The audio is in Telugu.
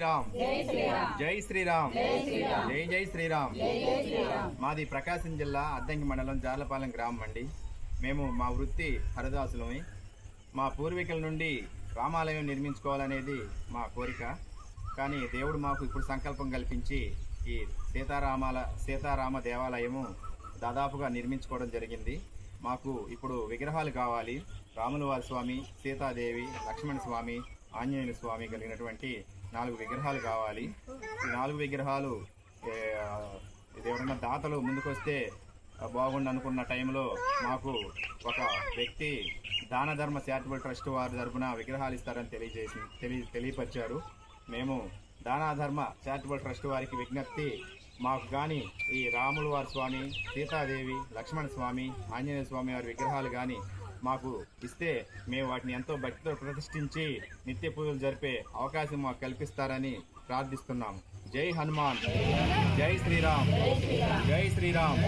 రామ్ జై శ్రీరామ్ జై జై శ్రీరామ్. మాది ప్రకాశం జిల్లా అద్దంకి మండలం జార్లపాలెం గ్రామం అండి. మేము మా వృత్తి హరిదాసులమి. మా పూర్వీకుల నుండి రామాలయం నిర్మించుకోవాలనేది మా కోరిక. కానీ దేవుడు మాకు ఇప్పుడు సంకల్పం కల్పించి ఈ సీతారామ దేవాలయము దాదాపుగా నిర్మించుకోవడం జరిగింది. మాకు ఇప్పుడు విగ్రహాలు కావాలి. రాముల వారి స్వామి, సీతాదేవి, లక్ష్మణ స్వామి, ఆంజనేయ స్వామి కలిగినటువంటి 4 విగ్రహాలు కావాలి. ఈ 4 విగ్రహాలు ఎవరన్నా దాతలు ముందుకొస్తే బాగుండు అనుకున్న టైంలో మాకు ఒక వ్యక్తి దాన ధర్మ చారిటబుల్ ట్రస్ట్ వారి తరఫున విగ్రహాలు ఇస్తారని తెలియపరిచారు. మేము దానధర్మ చారిటబుల్ ట్రస్ట్ వారికి విజ్ఞప్తి, మాకు కానీ ఈ రాముల వారి స్వామి, సీతాదేవి, లక్ష్మణ స్వామి, ఆంజనేయ స్వామి వారి విగ్రహాలు కానీ మాకు ఇస్తే మేము వాటిని ఎంతో భక్తితో ప్రతిష్ఠించి నిత్య పూజలు జరిపే అవకాశం మాకు కల్పిస్తారని ప్రార్థిస్తున్నాం. జై హనుమాన్, జై శ్రీరామ్, జై శ్రీరామ్.